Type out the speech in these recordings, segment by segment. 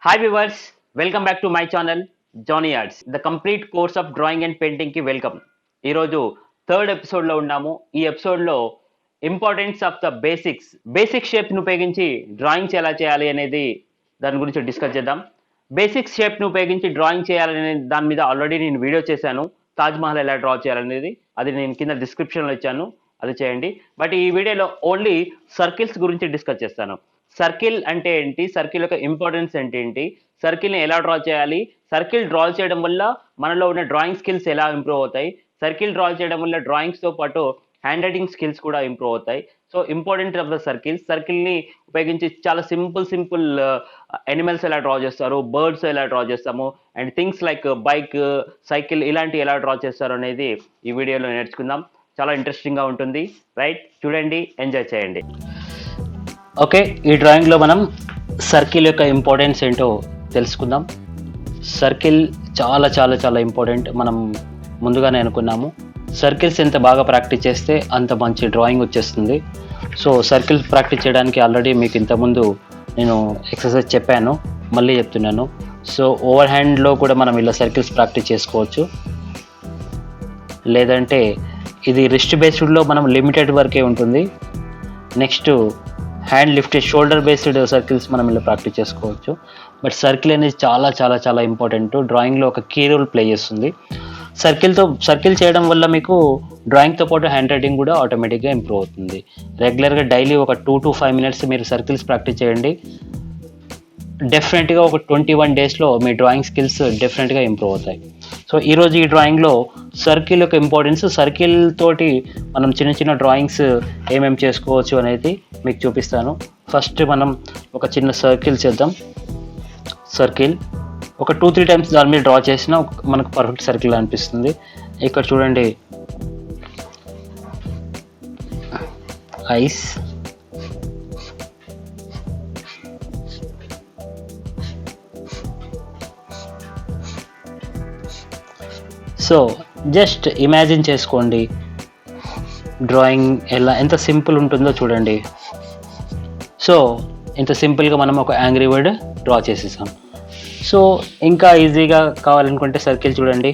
Hi viewers, welcome back to my channel Johnny Arts. The complete course of drawing and painting కి welcome. ఈరోజు third ఎపిసోడ్లో ఉన్నాము. ఈ ఎపిసోడ్లో ఇంపార్టెన్స్ ఆఫ్ ద బేసిక్ షేప్ను ఉపయోగించి drawings ఎలా చేయాలి అనేది దాని గురించి డిస్కస్ చేద్దాం. బేసిక్ షేప్ను ఉపయోగించి డ్రాయింగ్ చేయాలనే దాని మీద ఆల్రెడీ నేను వీడియో చేశాను. తాజ్మహల్ ఎలా డ్రా చేయాలనేది అది నేను కింద డిస్క్రిప్షన్లో ఇచ్చాను, అది చేయండి. బట్ ఈ వీడియోలో ఓన్లీ సర్కిల్స్ గురించి డిస్కస్ చేస్తాను. సర్కిల్ అంటే ఏంటి, సర్కిల్ యొక్క ఇంపార్టెన్స్ ఏంటి, సర్కిల్ని ఎలా డ్రా చేయాలి, సర్కిల్ డ్రా చేయడం వల్ల మనలో ఉన్న డ్రాయింగ్ స్కిల్స్ ఎలా ఇంప్రూవ్ అవుతాయి, సర్కిల్ డ్రా చేయడం వల్ల డ్రాయింగ్స్తో పాటు హ్యాండ్ రైటింగ్ స్కిల్స్ కూడా ఇంప్రూవ్ అవుతాయి. సో ఇంపార్టెంట్ ఆఫ్ ద సర్కిల్ని ఉపయోగించి చాలా సింపుల్ ఎనిమల్స్ ఎలా డ్రా చేస్తారు, బర్డ్స్ ఎలా డ్రా చేస్తాము, and things like bike, cycle ఇలాంటి ఎలా డ్రా చేస్తారు అనేది ఈ వీడియోలో నేర్చుకుందాం. చాలా ఇంట్రెస్టింగ్గా ఉంటుంది. రైట్, చూడండి, ఎంజాయ్ చేయండి. ఓకే, ఈ డ్రాయింగ్లో మనం సర్కిల్ యొక్క ఇంపార్టెన్స్ ఏంటో తెలుసుకుందాం. సర్కిల్ చాలా చాలా చాలా ఇంపార్టెంట్. మనం ముందుగానే అనుకున్నాము, సర్కిల్స్ ఎంత బాగా ప్రాక్టీస్ చేస్తే అంత మంచి డ్రాయింగ్ వచ్చేస్తుంది. సో సర్కిల్స్ ప్రాక్టీస్ చేయడానికి ఆల్రెడీ మీకు ఇంతకుముందు నేను ఎక్సర్సైజ్ చెప్పాను, మళ్ళీ చెప్తున్నాను. సో ఓవర్ హ్యాండ్లో కూడా మనం ఇలా సర్కిల్స్ ప్రాక్టీస్ చేసుకోవచ్చు. లేదంటే ఇది రిస్ట్ బేస్డ్లో మనం లిమిటెడ్ వరకే ఉంటుంది. Next hand lifted shoulder based circles మనం ఇలా ప్రాక్టీస్ చేసుకోవచ్చు. బట్ సర్కిల్ అనేది చాలా చాలా చాలా ఇంపార్టెంట్. డ్రాయింగ్లో ఒక కీ రోల్ ప్లే చేస్తుంది. సర్కిల్ చేయడం వల్ల మీకు డ్రాయింగ్తో పాటు హ్యాండ్ రైటింగ్ కూడా ఆటోమేటిక్గా ఇంప్రూవ్ అవుతుంది. రెగ్యులర్గా డైలీ ఒక 2 to 5 minutes మీరు సర్కిల్స్ ప్రాక్టీస్ చేయండి. డెఫినెట్గా ఒక 21 daysలో మీ డ్రాయింగ్ స్కిల్స్ డెఫినెట్గా ఇంప్రూవ్ అవుతాయి. సో ఈరోజు ఈ డ్రాయింగ్లో సర్కిల్ యొక్క ఇంపార్టెన్స్, సర్కిల్ తోటి మనం చిన్న చిన్న డ్రాయింగ్స్ ఏమేమి చేసుకోవచ్చు అనేది మీకు చూపిస్తాను. ఫస్ట్ మనం ఒక చిన్న సర్కిల్ చేద్దాం. సర్కిల్ ఒక 2-3 times దాని మీద డ్రా చేసినా మనకు పర్ఫెక్ట్ సర్కిల్ అనిపిస్తుంది. ఇక్కడ చూడండి, ఐస్, సో జస్ట్ ఇమాజిన్ చేసుకోండి డ్రాయింగ్ ఎంత సింపుల్ ఉంటుందో చూడండి. సో ఇంత సింపుల్గా మనం ఒక యాంగ్రీ బర్డ్ డ్రా చేసేసాం. సో ఇంకా ఈజీగా కావాలనుకుంటే సర్కిల్ చూడండి.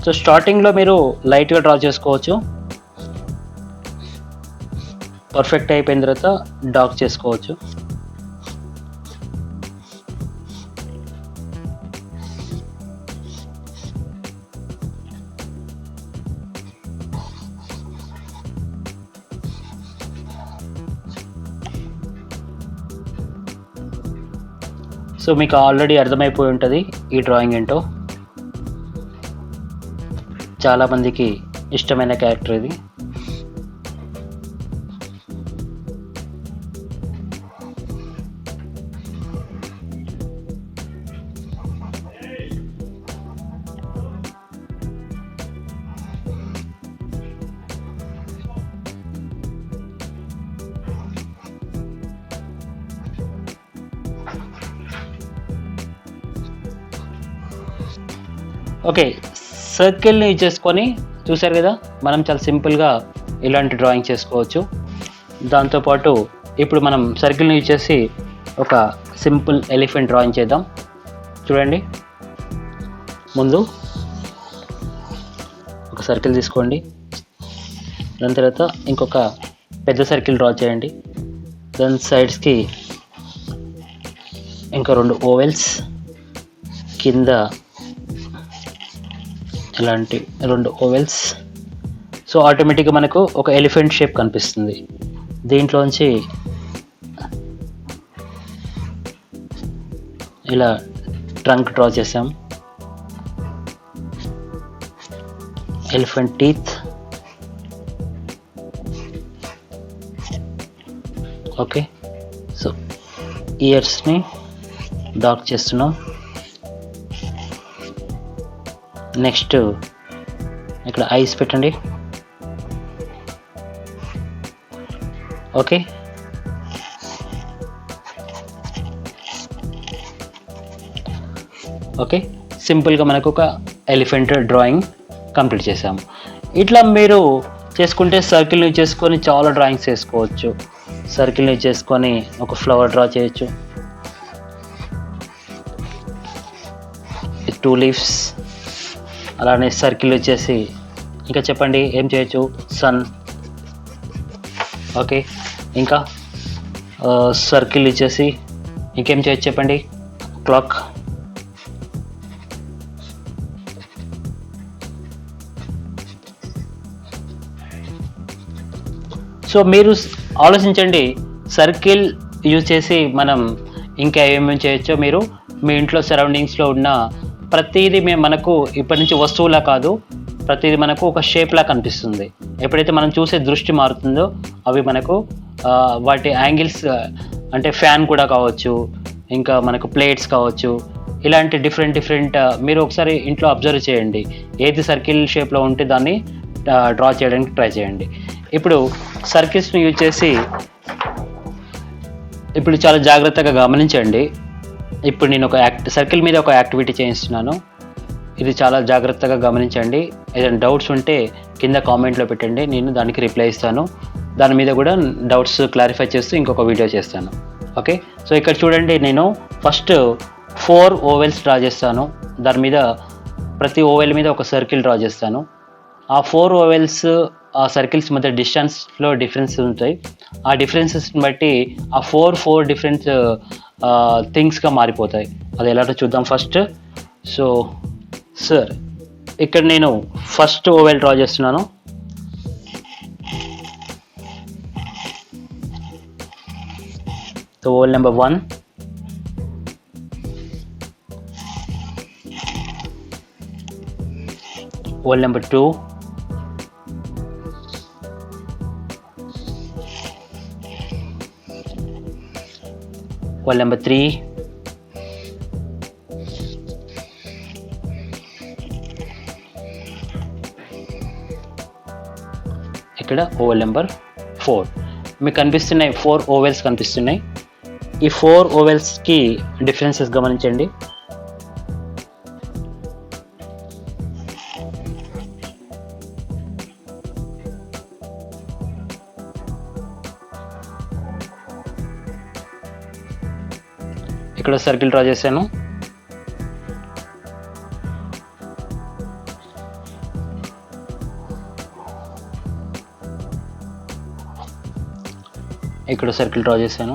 సో స్టార్టింగ్లో మీరు లైట్గా డ్రా చేసుకోవచ్చు. పర్ఫెక్ట్ అయిపోయిన తర్వాత డార్క్ చేసుకోవచ్చు. సో మీకు ఆల్రెడీ అర్థమైపోయి ఉంటుంది ఈ డ్రాయింగ్ ఏంటో. చాలామందికి ఇష్టమైన క్యారెక్టర్ ఇది. ఓకే, సర్కిల్ని యూజ్ చేసుకొని చూసారు కదా, మనం చాలా సింపుల్గా ఇలాంటి డ్రాయింగ్ చేసుకోవచ్చు. దాంతోపాటు ఇప్పుడు మనం సర్కిల్ని యూజ్ చేసి ఒక సింపుల్ ఎలిఫెంట్ డ్రాయింగ్ చేద్దాం. చూడండి, ముందు ఒక సర్కిల్ తీసుకోండి, దాని తర్వాత ఇంకొక పెద్ద సర్కిల్ డ్రా చేయండి. దాని సైడ్స్కి ఇంకా 2 ఓవెల్స్, కింద ఇలాంటి 2 ఓవెల్స్. సో ఆటోమేటిక్గా మనకు ఒక ఎలిఫెంట్ షేప్ కనిపిస్తుంది. దీంట్లోంచి ఇలా ట్రంక్ డ్రా చేసాం, ఎలిఫెంట్ టీత్, ఓకే. సో ఇయర్స్ని డార్క్ చేస్తున్నాం. నెక్స్ట్ ఇక్కడ ఐస్ పెట్టండి. ఓకే, ఓకే, సింపుల్గా మనకు ఒక ఎలిఫెంట్ డ్రాయింగ్ కంప్లీట్ చేసాము. ఇట్లా మీరు చేసుకుంటే సర్కిల్ని చేసుకొని చాలా డ్రాయింగ్స్ చేసుకోవచ్చు. సర్కిల్ని చేసుకొని ఒక ఫ్లవర్ డ్రా చేయొచ్చు, 2 లీవ్స్. అలానే సర్కిల్ వచ్చేసి ఇంకా చెప్పండి ఏం చేయొచ్చు, సన్. ఓకే, ఇంకా సర్కిల్ ఇచ్చేసి ఇంకేం చేయొచ్చు చెప్పండి, క్లాక్. సో మీరు ఆలోచించండి, సర్కిల్ యూజ్ చేసి మనం ఇంకా ఏమేమి చేయొచ్చో. మీరు మీ ఇంట్లో సరౌండింగ్స్లో ఉన్న ప్రతిదీ మనకు ఇప్పటి నుంచి వస్తువులా కాదు, ప్రతిదీ మనకు ఒక షేప్లా కనిపిస్తుంది. ఎప్పుడైతే మనం చూసే దృష్టి మారుతుందో అవి మనకు వాటి యాంగిల్స్, అంటే ఫ్యాన్ కూడా కావచ్చు, ఇంకా మనకు ప్లేట్స్ కావచ్చు, ఇలాంటి డిఫరెంట్ మీరు ఒకసారి ఇంట్లో అబ్జర్వ్ చేయండి. ఏది సర్కిల్ షేప్లో ఉంటే దాన్ని డ్రా చేయడానికి ట్రై చేయండి. ఇప్పుడు సర్కిల్స్ని యూజ్ చేసి ఇప్పుడు చాలా జాగ్రత్తగా గమనించండి. ఇప్పుడు నేను ఒక సర్కిల్ మీద ఒక యాక్టివిటీ చేయిస్తున్నాను. ఇది చాలా జాగ్రత్తగా గమనించండి. ఏదైనా డౌట్స్ ఉంటే కింద కామెంట్లో పెట్టండి, నేను దానికి రిప్లై ఇస్తాను. దాని మీద కూడా డౌట్స్ క్లారిఫై చేస్తూ ఇంకొక వీడియో చేస్తాను. ఓకే, సో ఇక్కడ చూడండి, నేను ఫస్ట్ 4 ఓవెల్స్ డ్రా చేస్తాను. దాని మీద ప్రతి ఓవెల్ మీద ఒక సర్కిల్ డ్రా చేస్తాను. ఆ 4 ఓవెల్స్ ఆ సర్కిల్స్ మధ్య డిస్టెన్స్లో డిఫరెన్స్ ఉంటాయి. ఆ డిఫరెన్సెస్ని బట్టి ఆ 4 డిఫరెంట్ థింగ్స్గా మారిపోతాయి. అది ఎలాగో చూద్దాం ఫస్ట్. సో సార్, ఇక్కడ నేను ఫస్ట్ ఓవెల్ డ్రా చేస్తున్నాను. So oval number 1, oval number 2, oval number 3, ఇక్కడ ఓవెల్ నెంబర్ 4. మీకు కనిపిస్తున్నాయి 4 ఓవెల్స్ కనిపిస్తున్నాయి. ఈ 4 ఓవెల్స్కి డిఫరెన్సెస్ గమనించండి. ఇక్కడ సర్కిల్ డ్రా చేశాను. ఇక్కడ సర్కిల్ డ్రా చేశాను.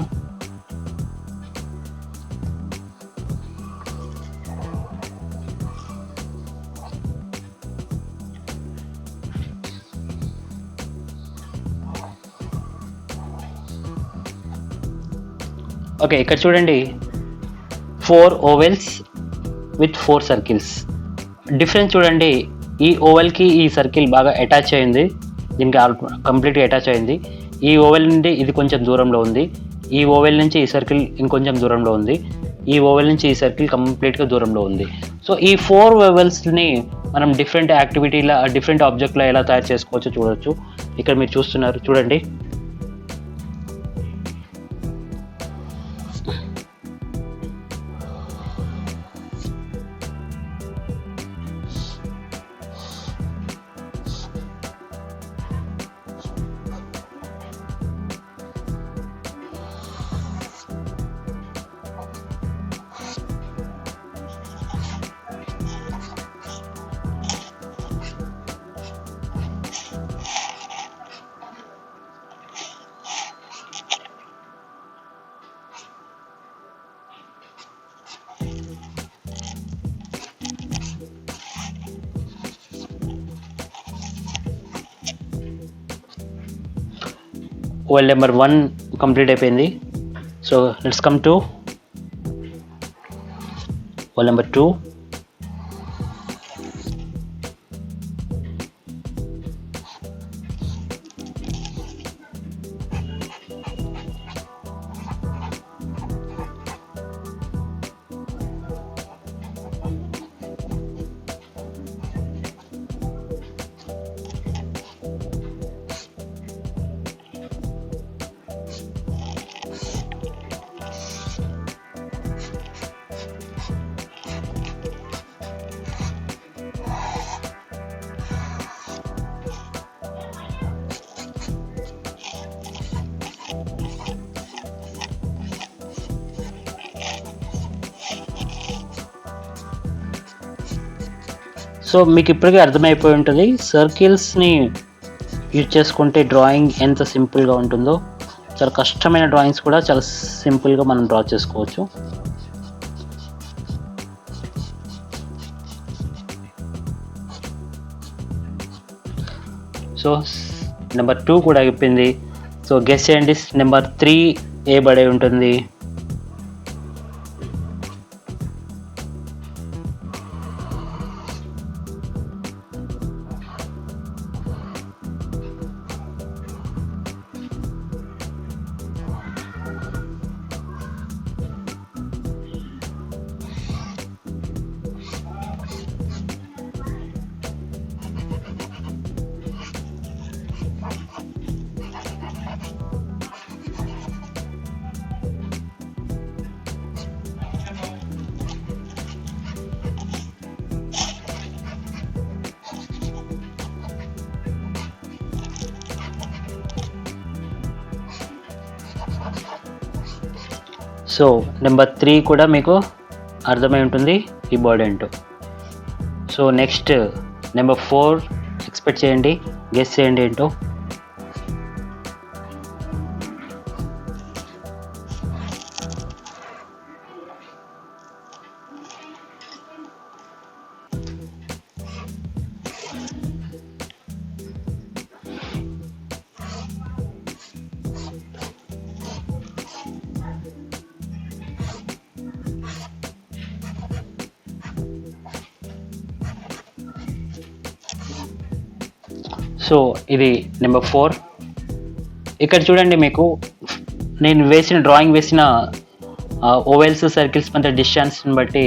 ఓకే, ఇక్కడ చూడండి, 4 ఓవెల్స్ విత్ 4 సర్కిల్స్. డిఫరెన్స్ చూడండి, ఈ ఓవెల్కి ఈ సర్కిల్ బాగా అటాచ్ అయింది, దీనికి కంప్లీట్గా అటాచ్ అయింది. ఈ ఓవెల్ నుండి ఇది కొంచెం దూరంలో ఉంది, ఈ ఓవెల్ నుంచి ఈ సర్కిల్ ఇంకొంచెం దూరంలో ఉంది, ఈ ఓవెల్ నుంచి ఈ సర్కిల్ కంప్లీట్గా దూరంలో ఉంది. సో ఈ 4 ఓవెల్స్ని మనం డిఫరెంట్ యాక్టివిటీలా, డిఫరెంట్ ఆబ్జెక్ట్లో ఎలా తయారు చేసుకోవచ్చో చూడవచ్చు. ఇక్కడ మీరు చూస్తున్నారు, చూడండి. ఓవెల్ నెంబర్ 1 కంప్లీట్ అయిపోయింది. So let's come to oval number 2. సో మీకు ఇప్పటికే అర్థమైపోయి ఉంటుంది సర్కిల్స్ని యూజ్ చేసుకుంటే డ్రాయింగ్ ఎంత సింపుల్గా ఉంటుందో. చాలా కష్టమైన డ్రాయింగ్స్ కూడా చాలా సింపుల్గా మనం డ్రా చేసుకోవచ్చు. సో నెంబర్ 2 కూడా అయిపోయింది. సో గెస్ చేయండి నెంబర్ 3 ఏ బడే ఉంటుంది. సో నెంబర్ 3 కూడా మీకు అర్థమై ఉంటుంది ఈ బర్డ్ ఏంటో. సో నెక్స్ట్ నెంబర్ 4 ఎక్స్పెక్ట్ చేయండి, గెస్ చేయండి ఏంటో. సో ఇది నెంబర్ 4. ఇక్కడ చూడండి, మీకు నేను డ్రాయింగ్ వేసిన ఓవెల్స్ సర్కిల్స్ మధ్య డిస్టెన్స్ని బట్టి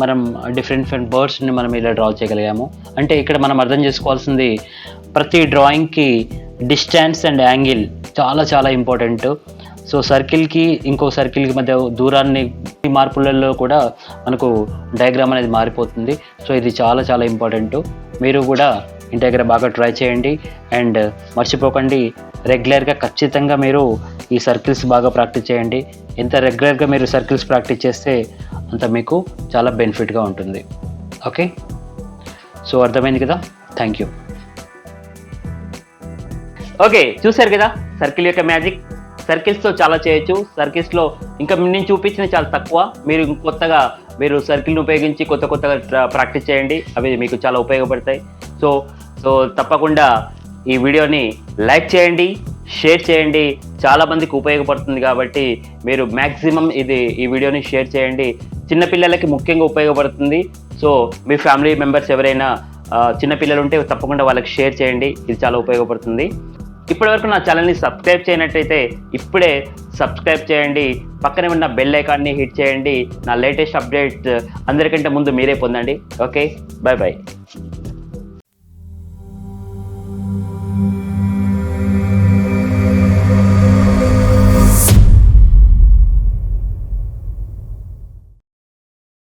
మనం డిఫరెంట్ బర్డ్స్ని మనం ఇలా డ్రా చేయగలిగాము. అంటే ఇక్కడ మనం అర్థం చేసుకోవాల్సింది ప్రతి డ్రాయింగ్కి డిస్టెన్స్ అండ్ యాంగిల్ చాలా చాలా ఇంపార్టెంట్. సో సర్కిల్కి ఇంకో సర్కిల్కి మధ్య దూరాన్ని మార్పులలో కూడా మనకు డయాగ్రామ్ అనేది మారిపోతుంది. సో ఇది చాలా చాలా ఇంపార్టెంట్. మీరు కూడా ఇంటి దగ్గర బాగా ట్రై చేయండి అండ్ మర్చిపోకండి, రెగ్యులర్గా ఖచ్చితంగా మీరు ఈ సర్కిల్స్ బాగా ప్రాక్టీస్ చేయండి. ఎంత రెగ్యులర్గా మీరు సర్కిల్స్ ప్రాక్టీస్ చేస్తే అంత మీకు చాలా బెనిఫిట్గా ఉంటుంది. ఓకే, సో అర్థమైంది కదా. Thank you. ఓకే, చూశారు కదా సర్కిల్ యొక్క మ్యాజిక్. సర్కిల్స్తో చాలా చేయొచ్చు. సర్కిల్స్లో ఇంకా నేను చూపించిన చాలా తక్కువ. మీరు కొత్తగా మీరు సర్కిల్ని ఉపయోగించి కొత్తగా ప్రాక్టీస్ చేయండి, అవి మీకు చాలా ఉపయోగపడతాయి. సో తప్పకుండా ఈ వీడియోని లైక్ చేయండి, షేర్ చేయండి. చాలామందికి ఉపయోగపడుతుంది కాబట్టి మీరు మ్యాక్సిమం ఈ వీడియోని షేర్ చేయండి. చిన్నపిల్లలకి ముఖ్యంగా ఉపయోగపడుతుంది. సో మీ ఫ్యామిలీ మెంబర్స్ ఎవరైనా చిన్నపిల్లలు ఉంటే తప్పకుండా వాళ్ళకి షేర్ చేయండి, ఇది చాలా ఉపయోగపడుతుంది. ఇప్పటివరకు నా ఛానల్ని సబ్స్క్రైబ్ చేయనట్టయితే ఇప్పుడే సబ్స్క్రైబ్ చేయండి. పక్కనే ఉన్న బెల్ ఐకాన్ని హిట్ చేయండి. నా లేటెస్ట్ అప్డేట్స్ అందరికంటే ముందు మీరే పొందండి. Okay, bye bye.